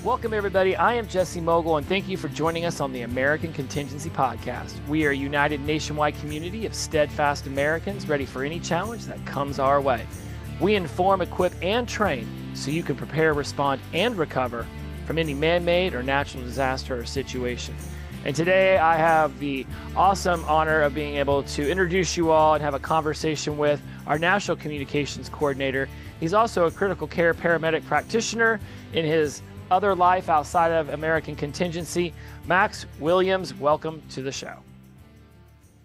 Welcome, everybody. I am Jesse Mogul, and thank you for joining us on the American Contingency Podcast. We are a united nationwide community of steadfast Americans ready for any challenge that comes our way. We inform, equip, and train so you can prepare, respond, and recover from any man-made or natural disaster or situation. And today I have the awesome honor of being able to introduce you all and have a conversation with our National Communications Coordinator. He's also a critical care paramedic practitioner in his other life outside of American Contingency. Max Williams, welcome to the show.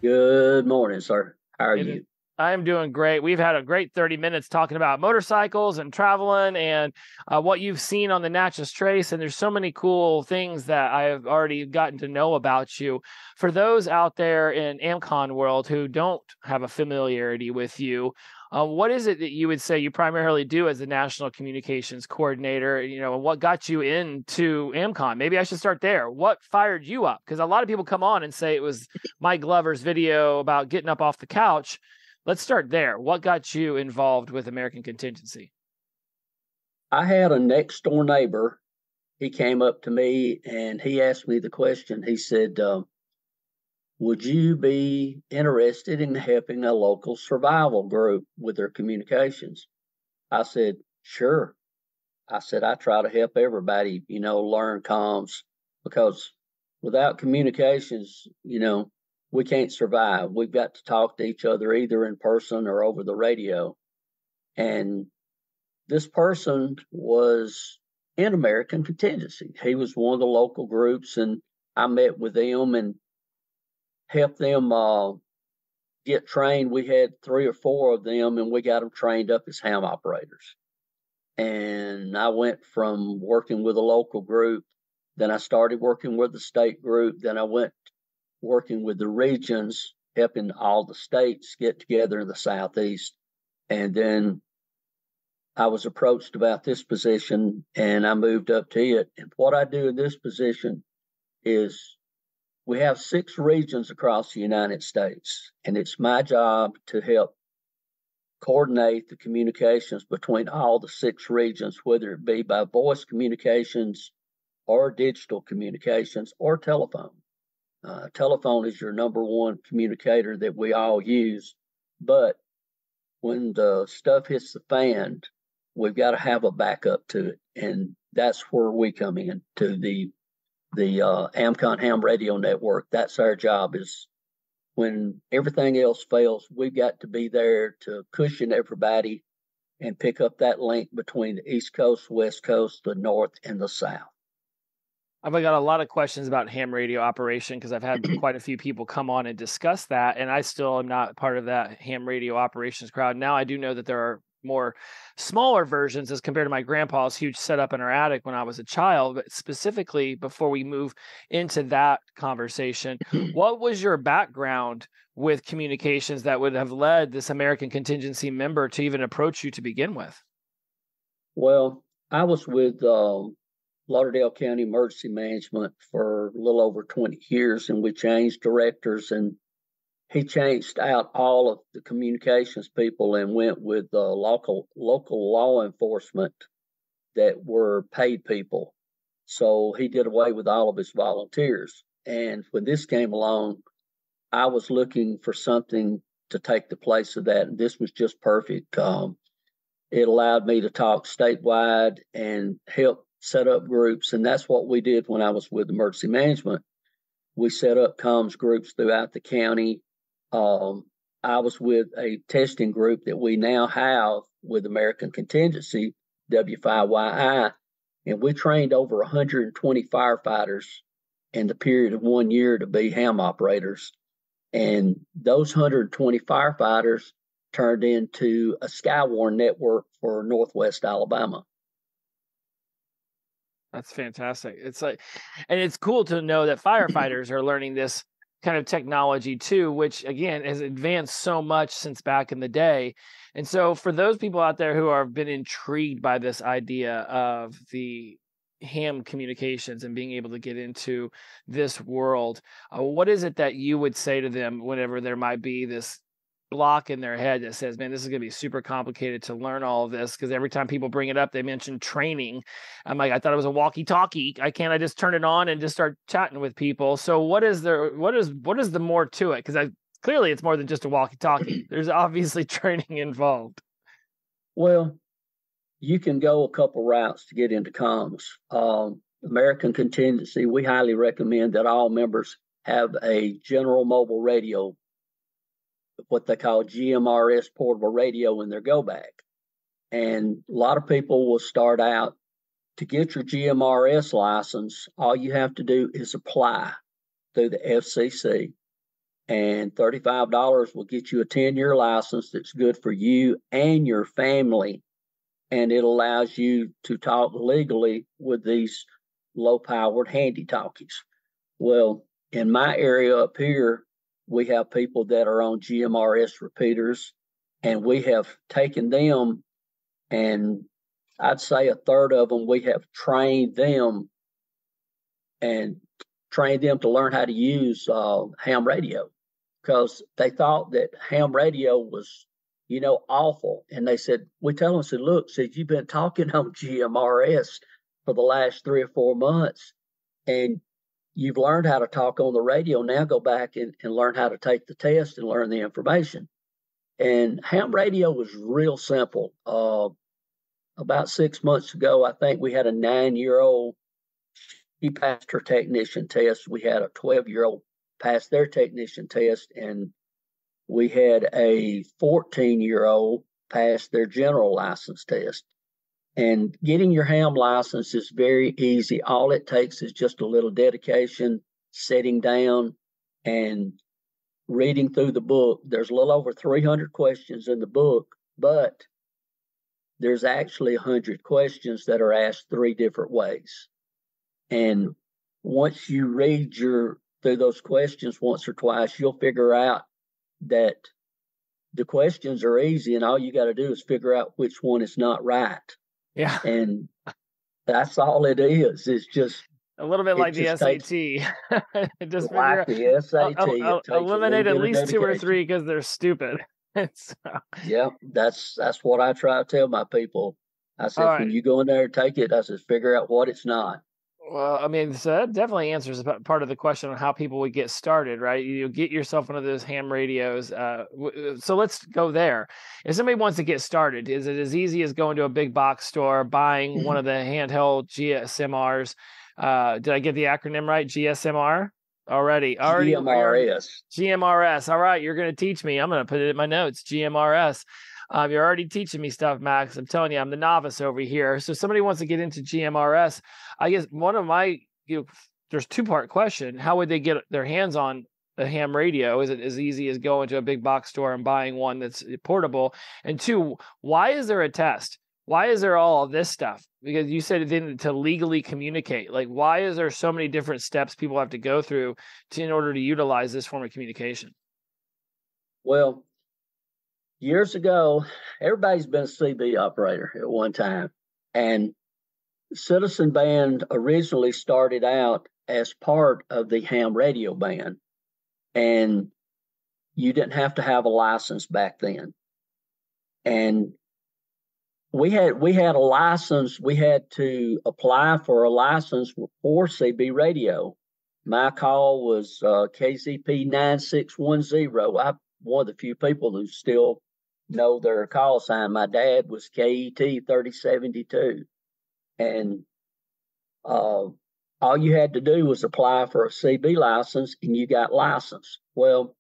Good morning, sir. How are you? I'm doing great. We've had a great 30 minutes talking about motorcycles and traveling and what you've seen on the Natchez Trace. And there's so many cool things that I've already gotten to know about you. For those out there in AMCON world who don't have a familiarity with you, what is it that you would say you primarily do as the National Communications Coordinator? You know, what got you into AMCON? Maybe I should start there. What fired you up? Because a lot of people come on and say it was Mike Glover's video about getting up off the couch. Let's start there. What got you involved with American Contingency? I had a next door neighbor. He came up to me and he asked me the question. He said, would you be interested in helping a local survival group with their communications? I said, sure. I said, I try to help everybody, learn comms, because without communications, we can't survive. We've got to talk to each other either in person or over the radio. And this person was in American Contingency. He was one of the local groups, and I met with them and helped them get trained. We had 3 or 4 of them, and we got them trained up as ham operators. And I went from working with a local group, then I started working with the state group, then I went working with the regions, helping all the states get together in the Southeast. And then I was approached about this position and I moved up to it. And what I do in this position is we have 6 regions across the United States, and it's my job to help coordinate the communications between all the 6 regions, whether it be by voice communications or digital communications or telephone. Telephone is your number one communicator that we all use, but when the stuff hits the fan, we've got to have a backup to it, and that's where we come in to the AMCON Ham Radio Network. That's our job. Is when everything else fails, we've got to be there to cushion everybody and pick up that link between the East Coast, West Coast, the North, and the South. I've got a lot of questions about ham radio operation because I've had quite a few people come on and discuss that, and I still am not part of that ham radio operations crowd. Now I do know that there are more smaller versions as compared to my grandpa's huge setup in our attic when I was a child. But specifically, before we move into that conversation, what was your background with communications that would have led this American Contingency member to even approach you to begin with? Well, I was with Lauderdale County Emergency Management for a little over 20 years, and we changed directors, and he changed out all of the communications people and went with local law enforcement that were paid people. So he did away with all of his volunteers. And when this came along, I was looking for something to take the place of that, and this was just perfect. It allowed me to talk statewide and help set up groups, and that's what we did when I was with emergency management. We set up comms groups throughout the county. I was with a testing group that we now have with American Contingency, W5YI, and we trained over 120 firefighters in the period of 1 year to be ham operators. And those 120 firefighters turned into a Skywarn network for Northwest Alabama. That's fantastic. And it's cool to know that firefighters are learning this kind of technology too, which again has advanced so much since back in the day. And so for those people out there who have been intrigued by this idea of the ham communications and being able to get into this world, what is it that you would say to them whenever there might be this block in their head that says, man, this is going to be super complicated to learn all of this, because every time people bring it up, they mention training. I'm like, I thought it was a walkie-talkie. I just turn it on and just start chatting with people? So what is the more to it? Because clearly it's more than just a walkie-talkie. There's obviously training involved. Well, you can go a couple routes to get into comms. American Contingency, we highly recommend that all members have a general mobile radio, what they call GMRS portable radio, in their go bag. And a lot of people will start out to get your GMRS license. All you have to do is apply through the FCC, and $35 will get you a 10-year license that's good for you and your family. And it allows you to talk legally with these low-powered handy talkies. Well, in my area up here, we have people that are on GMRS repeaters, and we have taken them, and I'd say a third of them, we have trained them to learn how to use ham radio, because they thought that ham radio was, awful. And they said, we tell them, look, you've been talking on GMRS for the last 3 or 4 months, and you've learned how to talk on the radio. Now go back and learn how to take the test and learn the information. And ham radio was real simple. About 6 months ago, I think we had a 9-year-old. She passed her technician test. We had a 12-year-old pass their technician test, and we had a 14-year-old pass their general license test. And getting your ham license is very easy. All it takes is just a little dedication, sitting down and reading through the book. There's a little over 300 questions in the book, but there's actually 100 questions that are asked 3 different ways. And once you read through those questions once or twice, you'll figure out that the questions are easy, and all you got to do is figure out which one is not right. Yeah. And that's all it is. It's just a little bit like the SAT. Just like the SAT. Eliminate at least 2 or 3 because they're stupid. So. Yeah, that's what I try to tell my people. I said, when you go in there and take it, I said, figure out what it's not. Well, I mean, so that definitely answers part of the question on how people would get started, right? You get yourself one of those ham radios. So let's go there. If somebody wants to get started, is it as easy as going to a big box store, buying one of the handheld GSMRs? Did I get the acronym right? GSMR? Already. GMRS. GMRS. All right, you're going to teach me. I'm going to put it in my notes. GMRS. You're already teaching me stuff, Max. I'm telling you, I'm the novice over here. So if somebody wants to get into GMRS, I guess one of my, there's 2-part question. How would they get their hands on a ham radio? Is it as easy as going to a big box store and buying one that's portable? And 2, why is there a test? Why is there all of this stuff? Because you said then to legally communicate. Like, why is there so many different steps people have to go through in order to utilize this form of communication? Well, years ago, everybody's been a CB operator at one time. And Citizen Band originally started out as part of the ham radio band. And you didn't have to have a license back then. And we had a license. We had to apply for a license for CB radio. My call was KZP 9610. I'm one of the few people who still know their call sign. My dad was KET 3072. And all you had to do was apply for a CB license, and you got licensed. Well,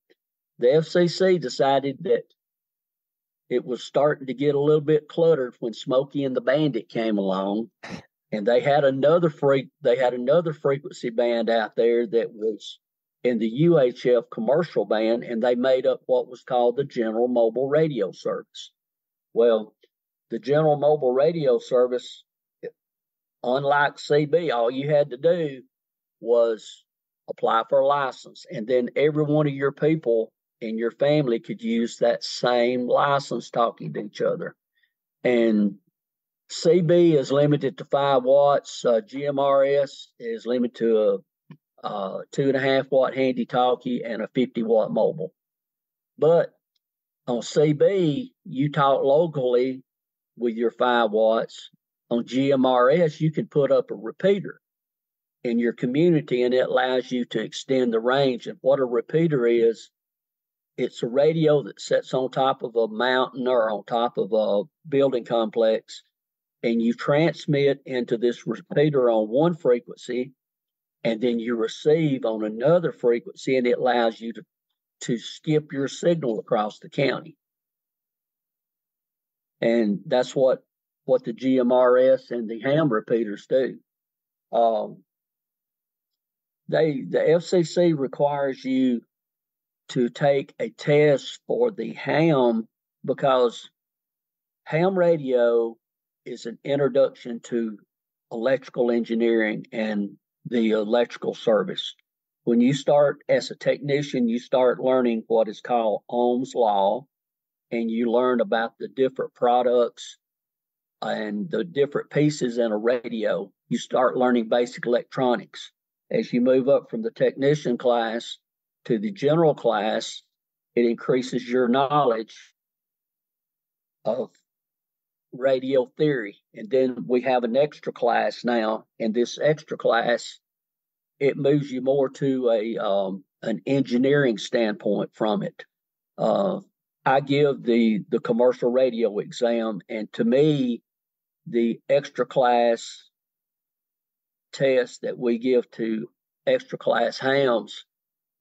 the FCC decided that it was starting to get a little bit cluttered when Smokey and the Bandit came along, and they had another frequency band out there that was in the UHF commercial band, and they made up what was called the General Mobile Radio Service. Well, the General Mobile Radio Service, unlike CB, all you had to do was apply for a license, and then every one of your people in your family could use that same license talking to each other. And CB is limited to 5 watts. GMRS is limited to a 2.5 watt handy talkie and a 50 watt mobile. But On CB, you talk locally with your 5 watts. On GMRS, you can put up a repeater in your community, and it allows you to extend the range. And what a repeater is, it's a radio that sits on top of a mountain or on top of a building complex, and you transmit into this repeater on one frequency, and then you receive on another frequency, and it allows you to skip your signal across the county. And that's what the GMRS and the ham repeaters do. The FCC requires you to take a test for the ham, because ham radio is an introduction to electrical engineering and the electrical service. When you start as a technician, you start learning what is called Ohm's law, and you learn about the different products and the different pieces in a radio. You start learning basic electronics. As you move up from the technician class to the general class, it increases your knowledge of radio theory. And then we have an extra class now, and this extra class, it moves you more to an engineering standpoint from it. I give the commercial radio exam, and to me, the extra class test that we give to extra class hams,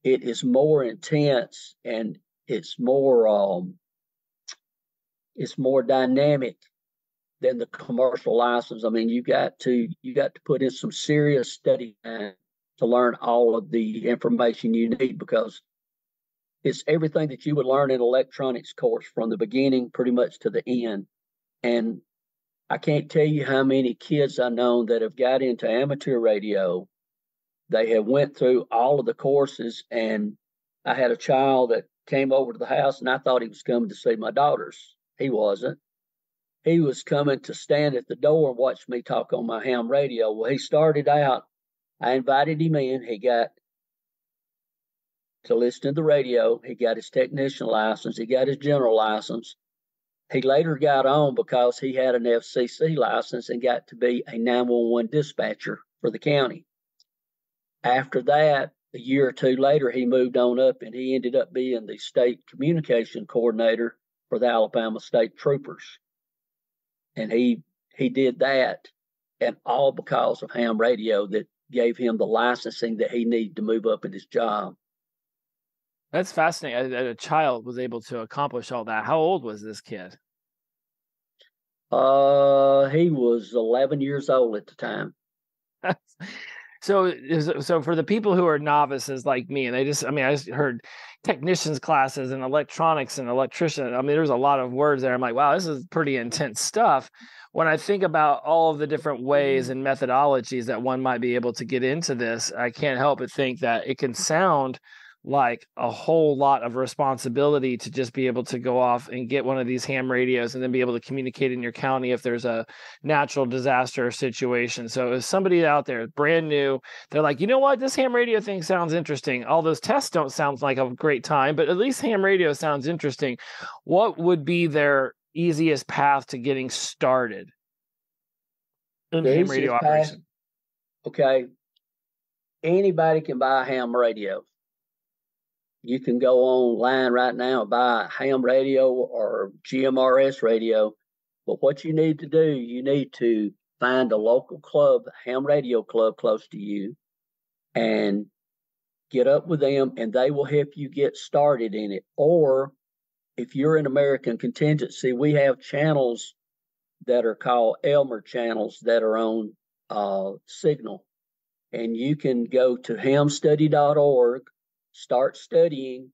it is more intense, and it's more dynamic than the commercial license. I mean, you got to put in some serious study time to learn all of the information you need, because it's everything that you would learn in electronics course from the beginning pretty much to the end. And I can't tell you how many kids I know that have got into amateur radio. They have went through all of the courses, and I had a child that came over to the house, and I thought he was coming to see my daughters. He wasn't. He was coming to stand at the door and watch me talk on my ham radio. Well, he started out, I invited him in. He got to listen to the radio. He got his technician license. He got his general license. He later got on because he had an FCC license and got to be a 911 dispatcher for the county. After that, a year or two later, he moved on up, and he ended up being the state communication coordinator for the Alabama State Troopers. And he did that, and all because of ham radio that gave him the licensing that he needed to move up in his job. That's fascinating. A child was able to accomplish all that. How old was this kid? He was 11 years old at the time. So for the people who are novices like me, and I just heard technicians classes and electronics and electrician. I mean, there's a lot of words there. I'm like, wow, this is pretty intense stuff. When I think about all of the different ways and methodologies that one might be able to get into this, I can't help but think that it can sound like a whole lot of responsibility to just be able to go off and get one of these ham radios and then be able to communicate in your county if there's a natural disaster situation. So if somebody out there brand new, they're like, you know what, this ham radio thing sounds interesting. All those tests don't sound like a great time, but at least ham radio sounds interesting. What would be their easiest path to getting started in ham radio operation? Okay. Anybody can buy a ham radio. You can go online right now and buy a ham radio or GMRS radio. But what you need to do, you need to find a local club, ham radio club close to you, and get up with them, and they will help you get started in it. Or if you're in American Contingency, we have channels that are called Elmer channels that are on Signal. And you can go to hamstudy.org, start studying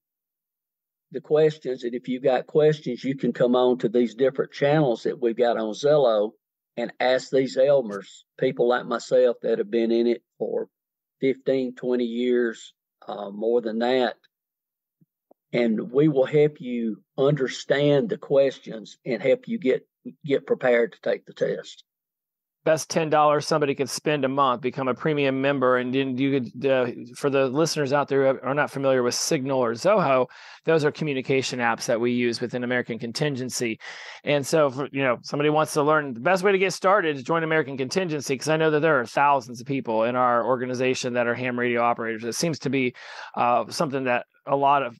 the questions. And if you've got questions, you can come on to these different channels that we've got on Zello and ask these Elmers, people like myself that have been in it for 15, 20 years, more than that. And we will help you understand the questions and help you get prepared to take the test. best $10 somebody could spend a month, become a premium member. And then you could, for the listeners out there who are not familiar with Signal or Zoho, those are communication apps that we use within American Contingency. And so, for, somebody wants to learn the best way to get started is join American Contingency, because I know that there are thousands of people in our organization that are ham radio operators. It seems to be something that a lot of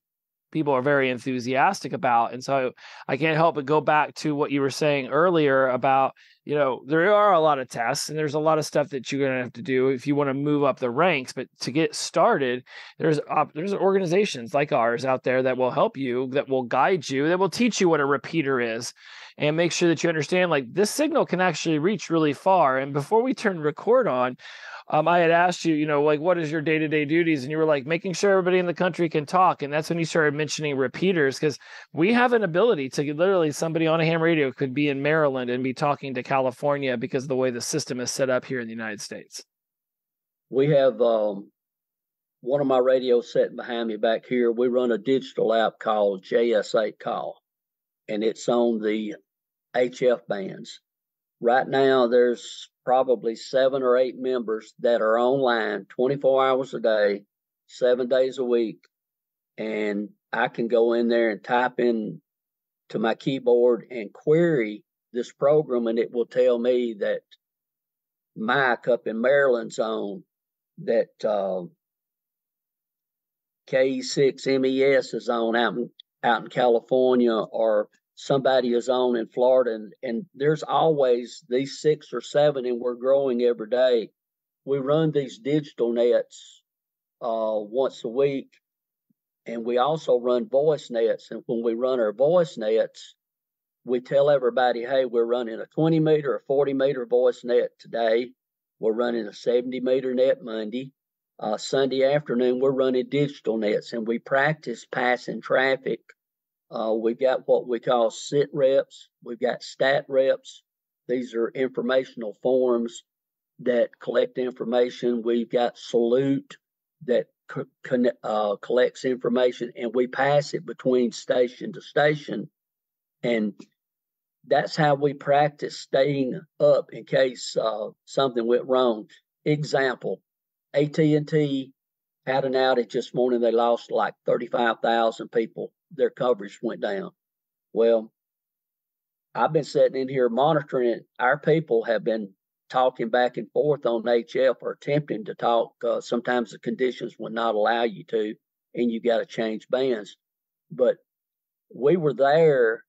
people are very enthusiastic about. And so I can't help but go back to what you were saying earlier about, there are a lot of tests and there's a lot of stuff that you're going to have to do if you want to move up the ranks. But to get started, there's organizations like ours out there that will help you, that will guide you, that will teach you what a repeater is, and make sure that you understand, like, this signal can actually reach really far. And before we turn record on, I had asked you, like, what is your day-to-day duties? And you were like, making sure everybody in the country can talk. And that's when you started mentioning repeaters, because we have an ability to literally, somebody on a ham radio could be in Maryland and be talking to California because of the way the system is set up here in the United States. We have one of my radios sitting behind me back here. We run a digital app called JS8 Call, and it's on the HF bands. Right now, there's probably 7 or 8 members that are online 24 hours a day, 7 days a week. And I can go in there and type in to my keyboard and query this program, and it will tell me that Mike up in Maryland's on, that K6MES is on out in California, or somebody is on in Florida, and there's always these 6 or 7, and we're growing every day. We run these digital nets once a week, and we also run voice nets. And when we run our voice nets, we tell everybody, hey, we're running a 20 meter, a 40 meter voice net today. We're running a 70 meter net Monday. Sunday afternoon, we're running digital nets, and we practice passing traffic. We've got what we call sit reps. We've got stat reps. These are informational forms that collect information. We've got salute that collects information, and we pass it between station to station. And that's how we practice staying up in case something went wrong. Example, AT&T had an outage this morning. They lost like 35,000 people. Their coverage went down. Well, I've been sitting in here monitoring it. Our people have been talking back and forth on HF, or attempting to talk. Sometimes the conditions would not allow you to, and you got to change bands. But we were there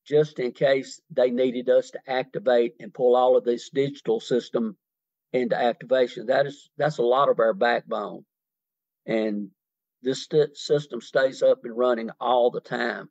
just in case they needed us to activate and pull all of this digital system into activation. That's a lot of our backbone. And this system stays up and running all the time.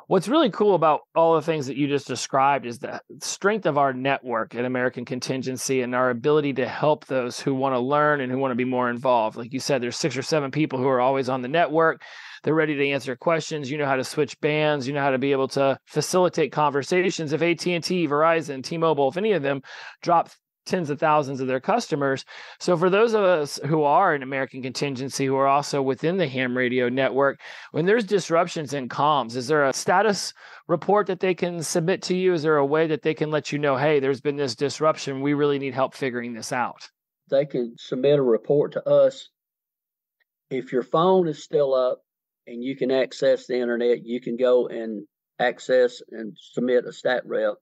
What's really cool about all the things that you just described is the strength of our network at American Contingency and our ability to help those who want to learn and who want to be more involved. Like you said, there's 6 or 7 people who are always on the network. They're ready to answer questions. You know how to switch bands. You know how to be able to facilitate conversations. If AT&T, Verizon, T-Mobile, if any of them drop tens of thousands of their customers. So for those of us who are in American Contingency, who are also within the ham radio network, when there's disruptions in comms, is there a status report that they can submit to you? Is there a way that they can let you know, hey, there's been this disruption, we really need help figuring this out? They can submit a report to us. If your phone is still up and you can access the internet, you can go and access and submit a stat rep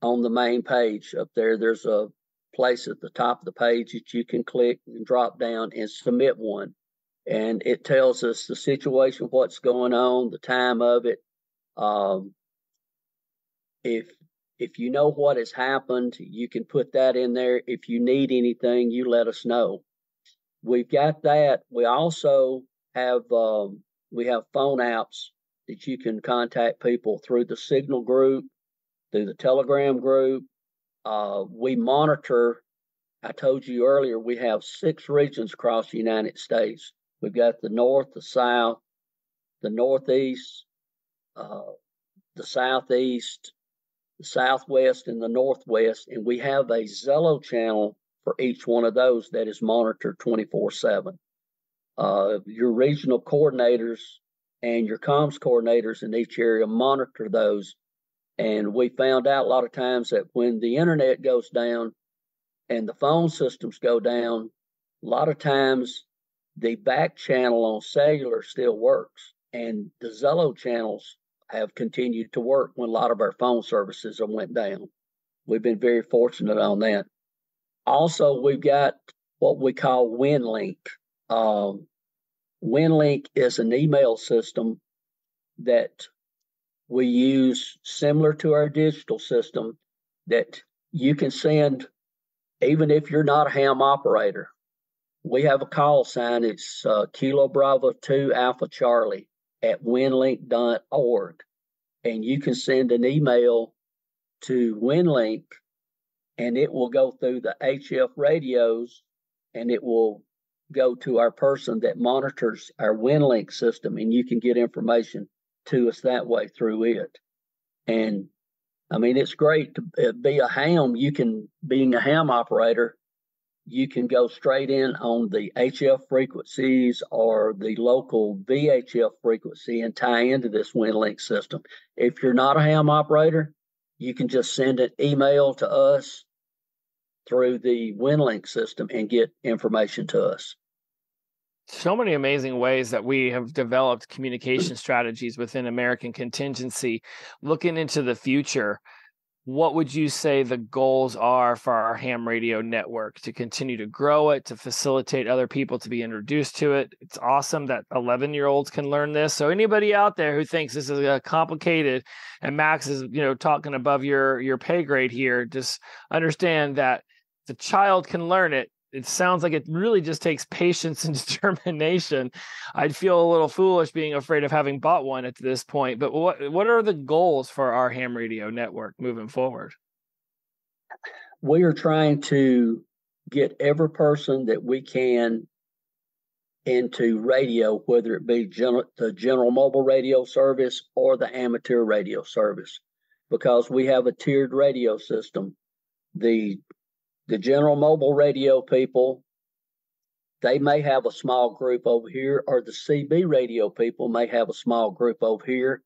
on the main page up there. There's a place at the top of the page that you can click and drop down and submit one. And it tells us the situation, what's going on, the time of it. If you know what has happened, you can put that in there. If you need anything, you let us know. We've got that. We also have we have phone apps that you can contact people through the Signal group, through the Telegram group. We monitor, I told you earlier, we have 6 regions across the United States. We've got the North, the South, the Northeast, the Southeast, the Southwest, and the Northwest. And we have a Zello channel for each one of those that is monitored 24/7. Your regional coordinators and your comms coordinators in each area monitor those. And we found out a lot of times that when the internet goes down and the phone systems go down, a lot of times the back channel on cellular still works. And the Zello channels have continued to work when a lot of our phone services have went down. We've been very fortunate on that. Also, we've got what we call WinLink. WinLink is an email system that we use similar to our digital system that you can send even if you're not a ham operator. We have a call sign. It's Kilo Bravo 2 Alpha Charlie at winlink.org. And you can send an email to WinLink and it will go through the HF radios and it will go to our person that monitors our WinLink system, and you can get information to us that way through it. And I mean, it's great to be a ham. Being a ham operator, you can go straight in on the HF frequencies or the local VHF frequency and tie into this WinLink system. If you're not a ham operator, you can just send an email to us through the WinLink system and get information to us. So many amazing ways that we have developed communication strategies within American Contingency. Looking into the future, what would you say the goals are for our ham radio network to continue to grow it, to facilitate other people to be introduced to it? It's awesome that 11-year-olds can learn this. So anybody out there who thinks this is complicated and Max is, talking above your pay grade here, just understand that the child can learn it. It sounds like it really just takes patience and determination. I'd feel a little foolish being afraid of having bought one at this point. But what are the goals for our ham radio network moving forward? We are trying to get every person that we can into radio, whether it be the general mobile radio service or the amateur radio service, because we have a tiered radio system. The general mobile radio people, they may have a small group over here, or the CB radio people may have a small group over here.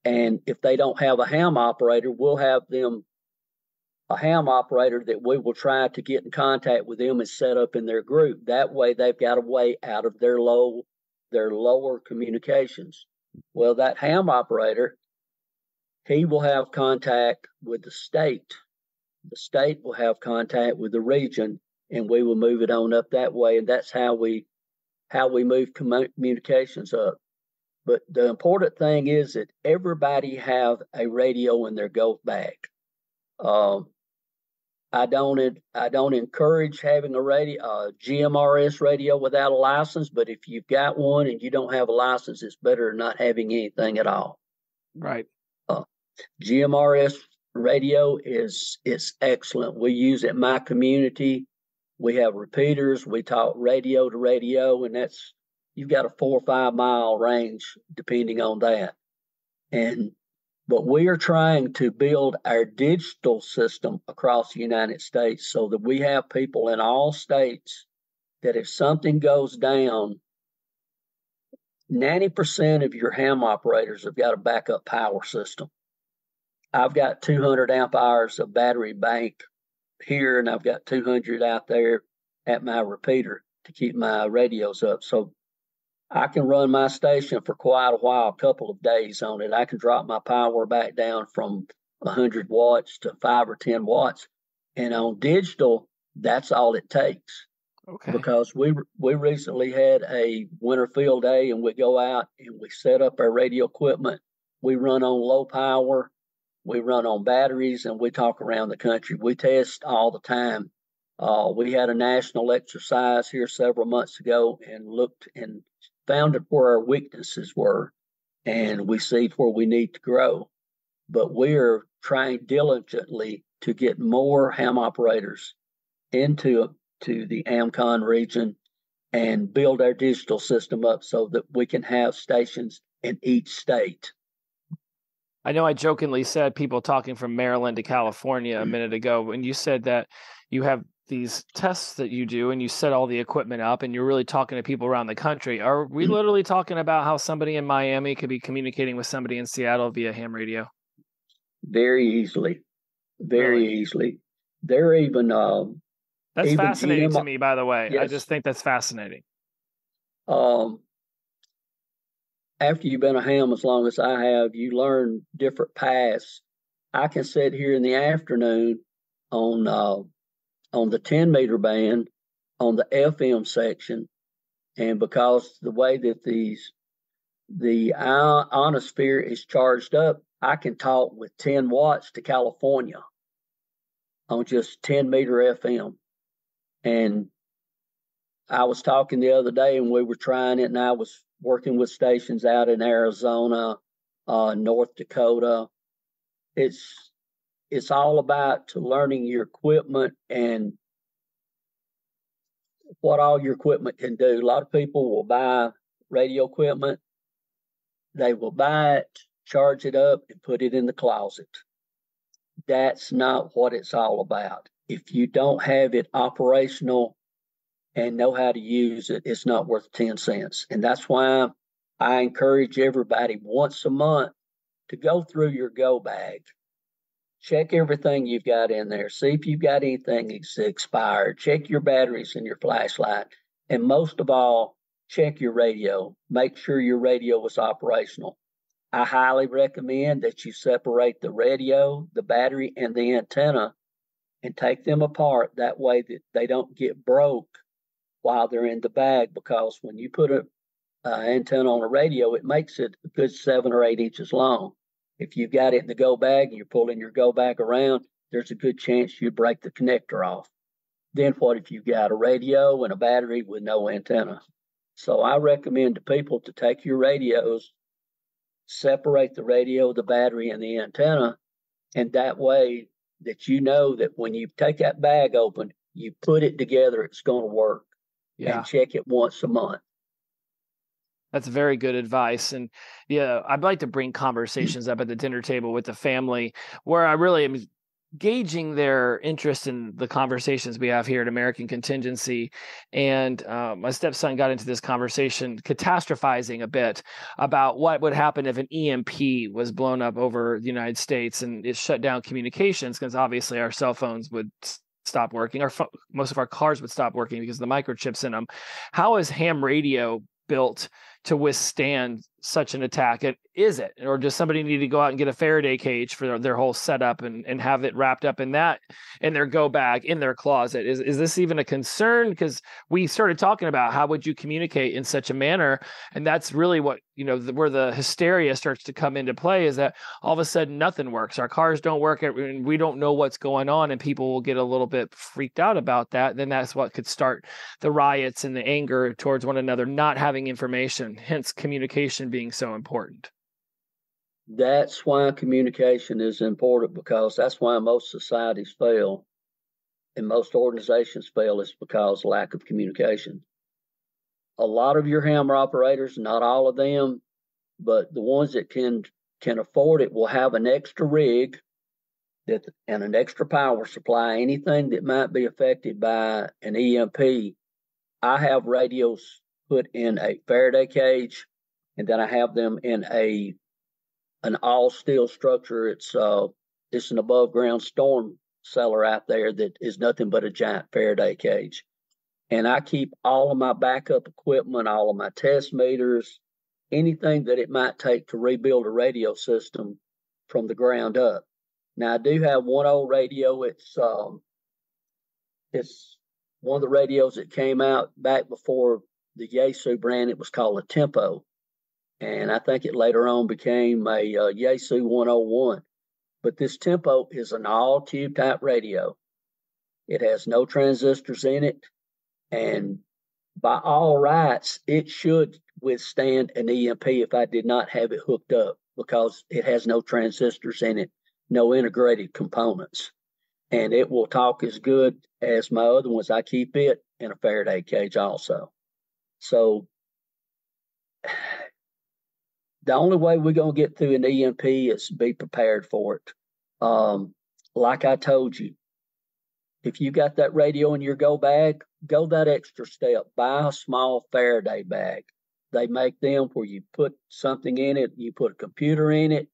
And if they don't have a ham operator, we'll have them a ham operator that we will try to get in contact with them and set up in their group. That way they've got a way out of their lower communications. Well, that ham operator, he will have contact with the state. The state will have contact with the region, and we will move it on up that way. And that's how we move communications up. But the important thing is that everybody have a radio in their golf bag. I don't encourage having a GMRS radio without a license. But if you've got one and you don't have a license, it's better than not having anything at all. Right. GMRS radio is excellent. We use it in my community. We have repeaters. We talk radio to radio, and you've got a 4 or 5 mile range depending on that. But we are trying to build our digital system across the United States so that we have people in all states that if something goes down, 90% of your ham operators have got a backup power system. I've got 200 amp hours of battery bank here, and I've got 200 out there at my repeater to keep my radios up. So I can run my station for quite a while, a couple of days on it. I can drop my power back down from 100 watts to 5 or 10 watts. And on digital, that's all it takes. Okay. Because we recently had a winter field day, and we go out and we set up our radio equipment. We run on low power. We run on batteries, and we talk around the country. We test all the time. We had a national exercise here several months ago and looked and found where our weaknesses were, and we see where we need to grow. But we are trying diligently to get more ham operators into the AMCON region and build our digital system up so that we can have stations in each state. I know I jokingly said people talking from Maryland to California a minute ago, when you said that you have these tests that you do and you set all the equipment up and you're really talking to people around the country. Are we literally talking about how somebody in Miami could be communicating with somebody in Seattle via ham radio? very easily, very Really? easily. They're That's even fascinating GM. to me, by the way. I Yes. just think that's fascinating. Um, After you've been a ham as long as I have, you learn different paths. I can sit here in the afternoon on the 10-meter band on the FM section, and because the way that the ionosphere is charged up, I can talk with 10 watts to California on just 10-meter FM. And I was talking the other day, and we were trying it, and I was working with stations out in Arizona, North Dakota. It's all about learning your equipment and what all your equipment can do. A lot of people will buy radio equipment. They will buy it, charge it up, and put it in the closet. That's not what it's all about. If you don't have it operational and know how to use it, it's not worth 10 cents. And that's why I encourage everybody once a month to go through your go bag. Check everything you've got in there. See if you've got anything that's expired. Check your batteries and your flashlight. And most of all, check your radio. Make sure your radio is operational. I highly recommend that you separate the radio, the battery, and the antenna and take them apart. That way that they don't get broke while they're in the bag, because when you put an antenna on a radio, it makes it a good 7 or 8 inches long. If you've got it in the go bag and you're pulling your go bag around, there's a good chance you break the connector off. Then what if you've got a radio and a battery with no antenna? So I recommend to people to take your radios, separate the radio, the battery, and the antenna, and that way that you know that when you take that bag open, you put it together, it's going to work. Yeah. And check it once a month. That's very good advice. And yeah, I'd like to bring conversations up at the dinner table with the family where I really am gauging their interest in the conversations we have here at American Contingency. And my stepson got into this conversation, catastrophizing a bit about what would happen if an EMP was blown up over the United States and it shut down communications, because obviously our cell phones would stop working. Most of our cars would stop working because of the microchips in them. How is ham radio built to withstand such an attack? Is it, or does somebody need to go out and get a Faraday cage for their whole setup and have it wrapped up in that in their go bag in their closet? Is this even a concern? Because we started talking about how would you communicate in such a manner, and that's really what, where the hysteria starts to come into play, is that all of a sudden nothing works. Our cars don't work, and we don't know what's going on, and people will get a little bit freaked out about that. Then that's what could start the riots and the anger towards one another, not having information, hence communication being so important. That's why communication is important, because that's why most societies fail and most organizations fail, is because lack of communication. A lot of your hammer operators, not all of them, but the ones that can afford it, will have an extra rig and an extra power supply. Anything that might be affected by an EMP, I have radios put in a Faraday cage, and then I have them in an all steel structure. It's an above ground storm cellar out there that is nothing but a giant Faraday cage. And I keep all of my backup equipment, all of my test meters, anything that it might take to rebuild a radio system from the ground up. Now I do have one old radio. It's one of the radios that came out back before the Yaesu brand. It was called a Tempo. And I think it later on became a Yaesu 101. But this Tempo is an all tube type radio. It has no transistors in it. And by all rights, it should withstand an EMP if I did not have it hooked up, because it has no transistors in it, no integrated components. And it will talk as good as my other ones. I keep it in a Faraday cage also. So the only way we're going to get through an EMP is be prepared for it. Like I told you, if you got that radio in your go bag, go that extra step. Buy a small Faraday bag. They make them where you put something in it, you put a computer in it,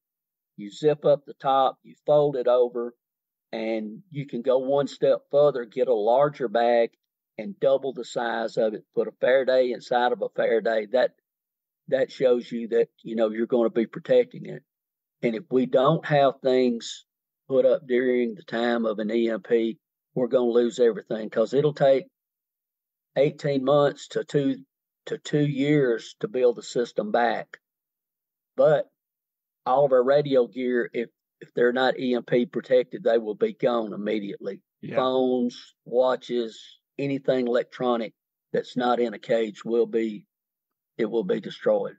You zip up the top, you fold it over, and you can go one step further, get a larger bag and double the size of it, put a Faraday inside of a Faraday. That shows you that, you're going to be protecting it. And if we don't have things put up during the time of an EMP, we're going to lose everything, because it'll take 18 months to 2 years to build the system back. But all of our radio gear, if they're not EMP protected, they will be gone immediately. Yeah. Phones, watches, anything electronic that's not in a cage will be destroyed.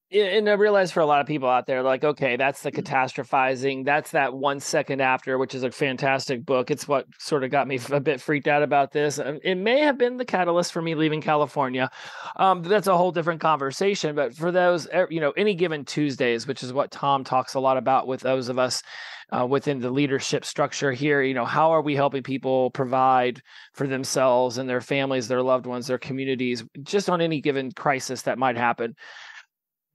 And I realize for a lot of people out there, like, okay, that's the catastrophizing. That's that 1 second after, which is a fantastic book. It's what sort of got me a bit freaked out about this. It may have been the catalyst for me leaving California. That's a whole different conversation. But for those, any given Tuesdays, which is what Tom talks a lot about with those of us within the leadership structure here, how are we helping people provide for themselves and their families, their loved ones, their communities, just on any given crisis that might happen.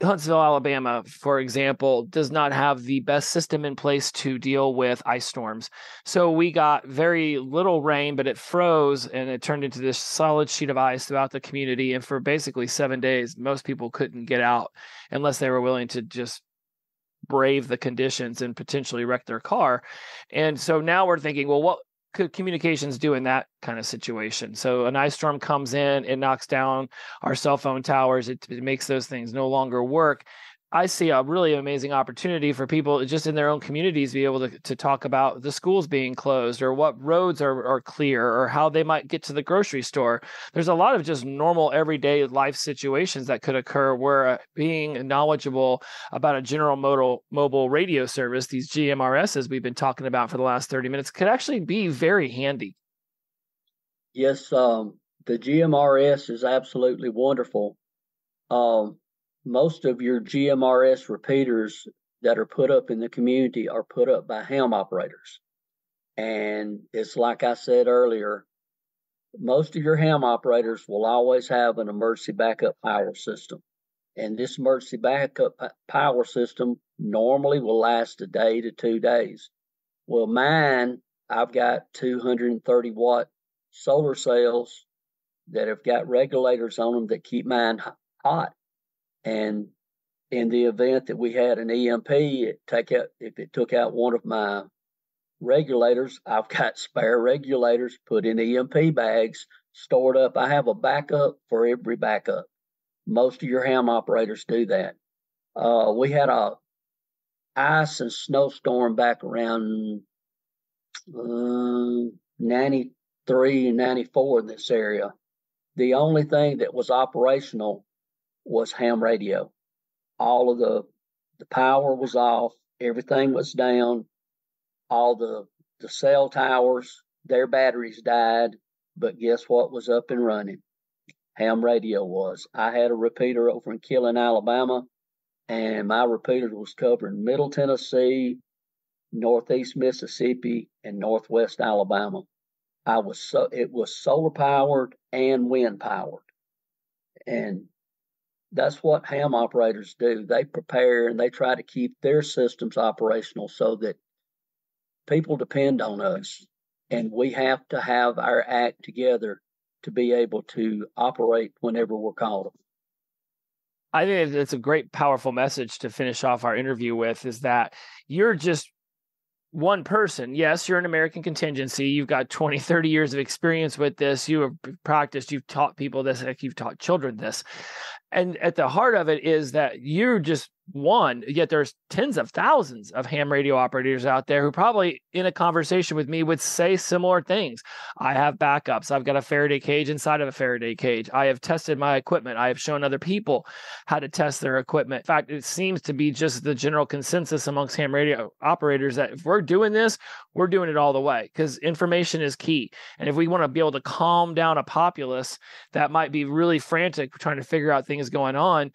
Huntsville, Alabama, for example, does not have the best system in place to deal with ice storms. So we got very little rain, but it froze and it turned into this solid sheet of ice throughout the community. And for basically 7 days, most people couldn't get out unless they were willing to just brave the conditions and potentially wreck their car. And so now we're thinking, well, what could communications do in that kind of situation? So an ice storm comes in, it knocks down our cell phone towers, it makes those things no longer work. I see a really amazing opportunity for people just in their own communities be able to talk about the schools being closed, or what roads are clear, or how they might get to the grocery store. There's a lot of just normal everyday life situations that could occur where being knowledgeable about a general mobile radio service, these GMRSs we've been talking about for the last 30 minutes, could actually be very handy. Yes, the GMRS is absolutely wonderful. Most of your GMRS repeaters that are put up in the community are put up by ham operators. And it's like I said earlier, most of your ham operators will always have an emergency backup power system. And this emergency backup power system normally will last a day to 2 days. Well, mine, I've got 230 watt solar cells that have got regulators on them that keep mine hot. And in the event that we had an EMP, if it took out one of my regulators, I've got spare regulators put in EMP bags, stored up. I have a backup for every backup. Most of your ham operators do that. We had a ice and snowstorm back around 93 and 94 in this area. The only thing that was operational was ham radio. All of the power was off, everything was down, all the cell towers, their batteries died, but guess what was up and running? Ham radio was. I had a repeater over in Killen, Alabama, and my repeater was covering Middle Tennessee, Northeast Mississippi, and Northwest Alabama. It was solar powered and wind powered. And that's what ham operators do. They prepare and they try to keep their systems operational so that people depend on us. And we have to have our act together to be able to operate whenever we're called. I think it's a great, powerful message to finish off our interview with, is that you're just one person. Yes, you're an American Contingency. You've got 20, 30 years of experience with this. You have practiced, you've taught people this, like you've taught children this. And at the heart of it is that you're just one, yet there's tens of thousands of ham radio operators out there who probably in a conversation with me would say similar things. I have backups. I've got a Faraday cage inside of a Faraday cage. I have tested my equipment. I have shown other people how to test their equipment. In fact, it seems to be just the general consensus amongst ham radio operators that if we're doing this, we're doing it all the way, because information is key. And if we want to be able to calm down a populace that might be really frantic trying to figure out things going on,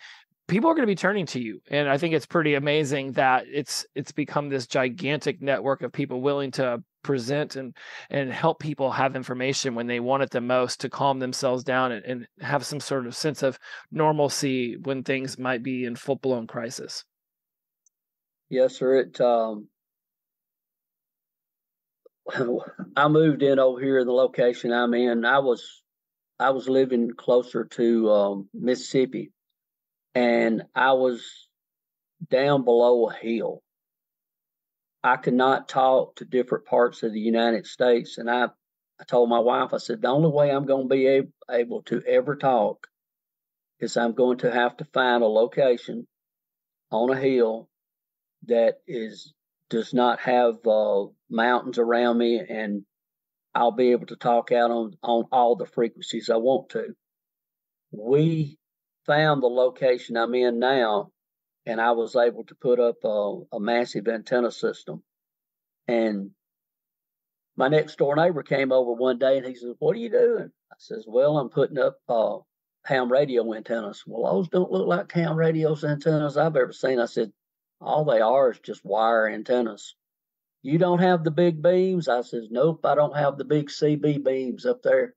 people are going to be turning to you. And I think it's pretty amazing that it's become this gigantic network of people willing to present and help people have information when they want it the most, to calm themselves down and have some sort of sense of normalcy when things might be in full-blown crisis. Yes, sir. I moved in over here in the location I'm in. I was living closer to Mississippi, and I was down below a hill. I could not talk to different parts of the United States, and I told my wife, I said, the only way I'm going to be able to ever talk is I'm going to have to find a location on a hill that does not have mountains around me, and I'll be able to talk out on all the frequencies I want to. We found the location I'm in now, and I was able to put up a massive antenna system. And my next door neighbor came over one day and he says, "What are you doing?" I says, "Well, I'm putting up ham radio antennas." "Well, those don't look like ham radio antennas I've ever seen." I said, "All they are is just wire antennas." "You don't have the big beams?" I says, "Nope, I don't have the big CB beams up there."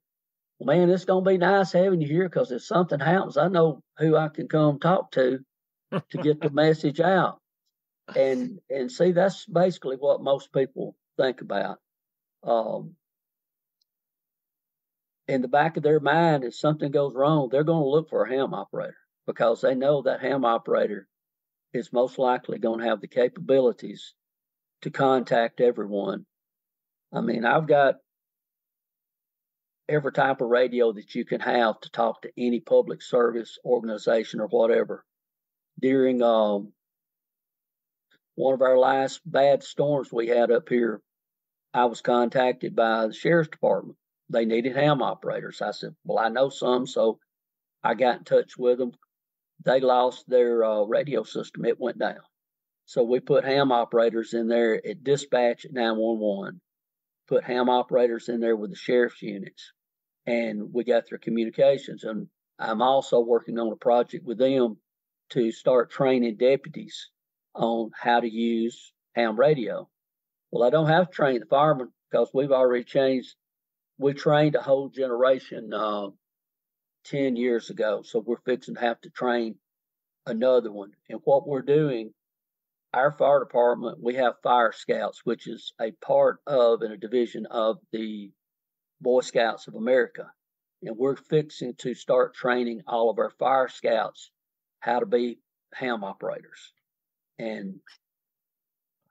"Well, man, it's going to be nice having you here, because if something happens, I know who I can come talk to get the message out." And see, that's basically what most people think about. In the back of their mind, if something goes wrong, they're going to look for a ham operator, because they know that ham operator is most likely going to have the capabilities to contact everyone. I mean, I've got every type of radio that you can have to talk to any public service organization or whatever. During one of our last bad storms we had up here, I was contacted by the sheriff's department. They needed ham operators. I said, "Well, I know some," so I got in touch with them. They lost their radio system. It went down. So we put ham operators in there at dispatch at 911, put ham operators in there with the sheriff's units, and we got their communications. And I'm also working on a project with them to start training deputies on how to use ham radio. Well, I don't have to train the firemen, because we've already changed. We trained a whole generation 10 years ago, so we're fixing to have to train another one. And what we're doing, our fire department, we have fire scouts, which is a part of and a division of the Boy Scouts of America. And we're fixing to start training all of our fire scouts how to be ham operators. And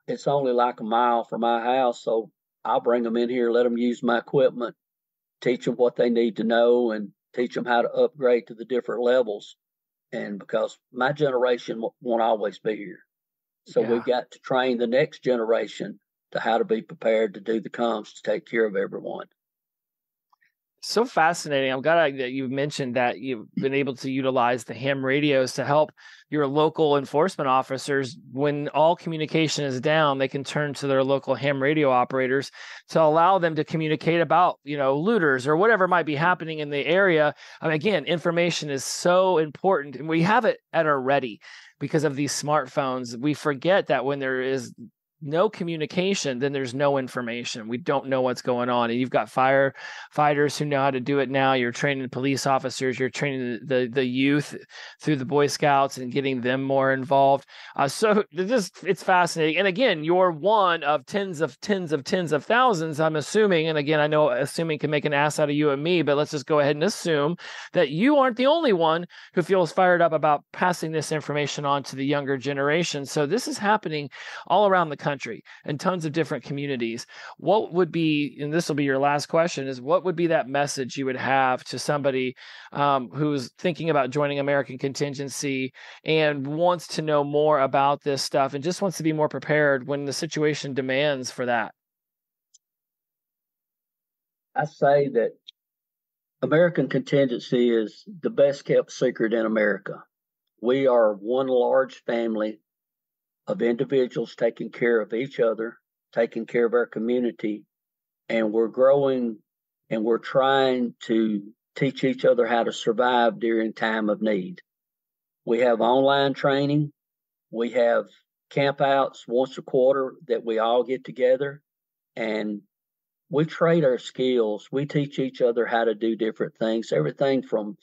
it's only like a mile from my house, so I'll bring them in here, let them use my equipment, teach them what they need to know, and teach them how to upgrade to the different levels. And because my generation won't always be here, so we've got to train the next generation to how to be prepared to do the comms to take care of everyone. So fascinating. I'm glad that you mentioned that you've been able to utilize the ham radios to help your local enforcement officers. When all communication is down, they can turn to their local ham radio operators to allow them to communicate about, looters or whatever might be happening in the area. I mean, again, information is so important, and we have it at our ready because of these smartphones. We forget that when there is no communication, then there's no information. We don't know what's going on. And you've got firefighters who know how to do it now. You're training police officers. You're training the youth through the Boy Scouts and getting them more involved. So it's fascinating. And again, you're one of tens of thousands, I'm assuming. And again, I know assuming can make an ass out of you and me, but let's just go ahead and assume that you aren't the only one who feels fired up about passing this information on to the younger generation. So this is happening all around the country and tons of different communities. What would be, and this will be your last question, is what would be that message you would have to somebody who's thinking about joining American Contingency and wants to know more about this stuff and just wants to be more prepared when the situation demands for that? I say that American Contingency is the best kept secret in America. We are one large family of individuals taking care of each other, taking care of our community, and we're growing, and we're trying to teach each other how to survive during time of need. We have online training. We have campouts once a quarter that we all get together, and we trade our skills. We teach each other how to do different things, everything from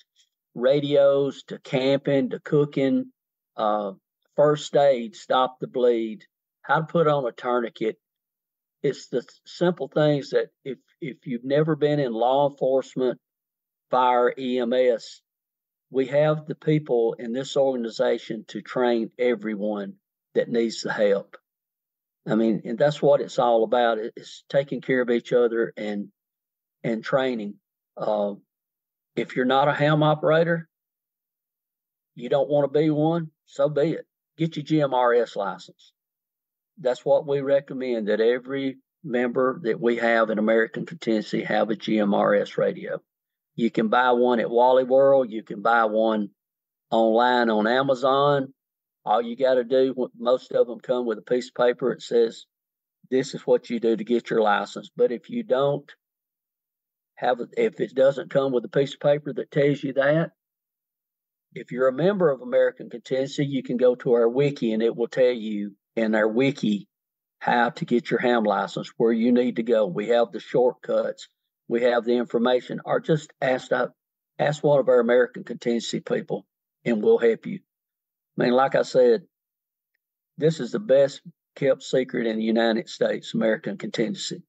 radios to camping to cooking, first aid, stop the bleed, how to put on a tourniquet. It's the simple things that if you've never been in law enforcement, fire, EMS, we have the people in this organization to train everyone that needs the help. I mean, and that's what it's all about. It's taking care of each other and training. If you're not a ham operator, you don't want to be one, so be it. Get your GMRS license. That's what we recommend, that every member that we have in American Contingency have a GMRS radio. You can buy one at Wally World. You can buy one online on Amazon. All you got to do, most of them come with a piece of paper. It says, this is what you do to get your license. But if you don't have, if it doesn't come with a piece of paper that tells you that, if you're a member of American Contingency, you can go to our wiki and it will tell you in our wiki how to get your ham license, where you need to go. We have the shortcuts. We have the information. Or just ask one of our American Contingency people and we'll help you. I mean, like I said, this is the best kept secret in the United States, American Contingency.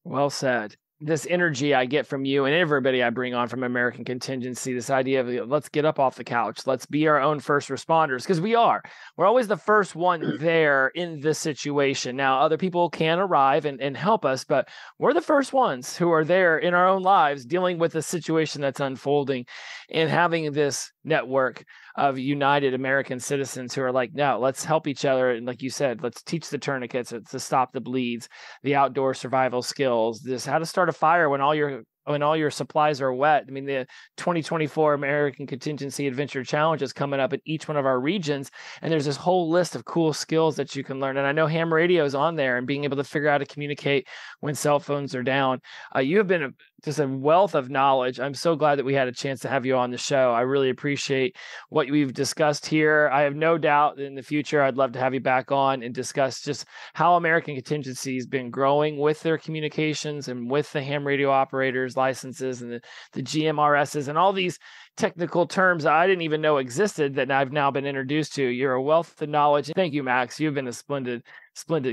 Well said. This energy I get from you and everybody I bring on from American Contingency, this idea of let's get up off the couch, let's be our own first responders, because we're always the first one there in this situation. Now, other people can arrive and help us, but we're the first ones who are there in our own lives dealing with the situation that's unfolding, and having this network of united American citizens who are like, no, let's help each other. And like you said, let's teach the tourniquets to stop the bleeds, the outdoor survival skills, this how to start a fire when all your supplies are wet. I mean, the 2024 American Contingency Adventure Challenge is coming up in each one of our regions, and there's this whole list of cool skills that you can learn. And I know ham radio is on there, and being able to figure out how to communicate when cell phones are down. You have been just a wealth of knowledge. I'm so glad that we had a chance to have you on the show. I really appreciate what we've discussed here. I have no doubt that in the future, I'd love to have you back on and discuss just how American Contingency has been growing with their communications and with the ham radio operators licenses and the GMRSs and all these technical terms I didn't even know existed that I've now been introduced to. You're a wealth of knowledge. Thank you, Max. You've been a splendid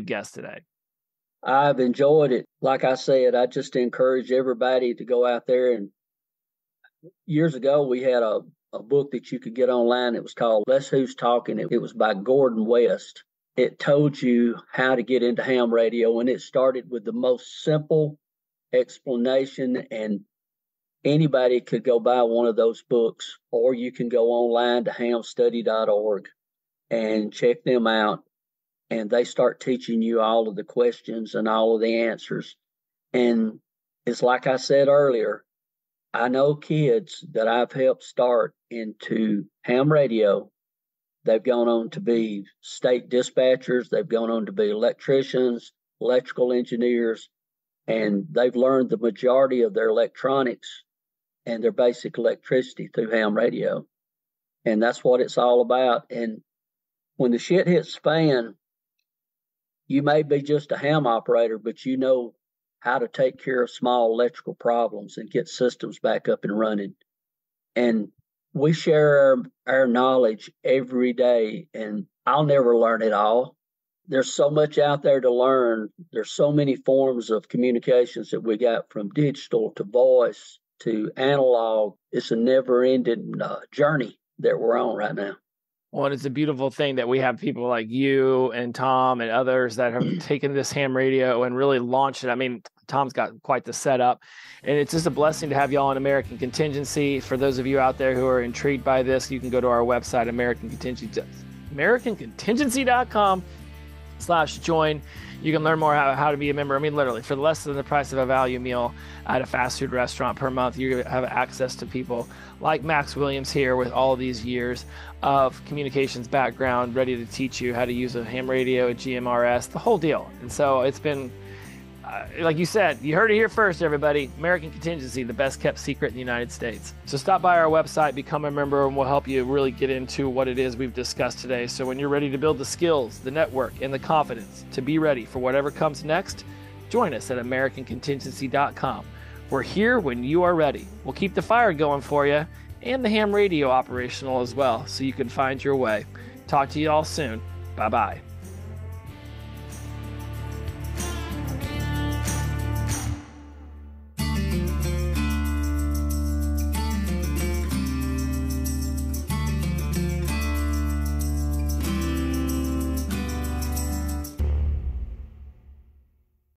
guest today. I've enjoyed it. Like I said, I just encourage everybody to go out there. And years ago, we had a book that you could get online. It was called Less Who's Talking. It was by Gordon West. It told you how to get into ham radio, and it started with the most simple explanation, and anybody could go buy one of those books, or you can go online to hamstudy.org and check them out, and they start teaching you all of the questions and all of the answers. And it's like I said earlier, I know kids that I've helped start into ham radio. They've gone on to be state dispatchers, they've gone on to be electricians, electrical engineers, and they've learned the majority of their electronics and their basic electricity through ham radio. And that's what it's all about. And when the shit hits the fan, you may be just a ham operator, but you know how to take care of small electrical problems and get systems back up and running. And we share our knowledge every day, and I'll never learn it all. There's so much out there to learn. There's so many forms of communications that we got, from digital to voice to analog. It's a never-ending journey that we're on right now. Well, and it's a beautiful thing that we have people like you and Tom and others that have taken this ham radio and really launched it. I mean, Tom's got quite the setup, and it's just a blessing to have y'all on American Contingency. For those of you out there who are intrigued by this, you can go to our website, AmericanContingency.com/join. You can learn more how to be a member. I mean, literally, for less than the price of a value meal at a fast food restaurant per month, you have access to people like Max Williams here with all these years of communications background, ready to teach you how to use a ham radio, a GMRS, the whole deal. And so it's been, like you said, you heard it here first, everybody. American Contingency, the best kept secret in the United States. So stop by our website, become a member, and we'll help you really get into what it is we've discussed today. So when you're ready to build the skills, the network, and the confidence to be ready for whatever comes next, join us at AmericanContingency.com. We're here when you are ready. We'll keep the fire going for you and the ham radio operational as well, so you can find your way. Talk to you all soon. Bye-bye.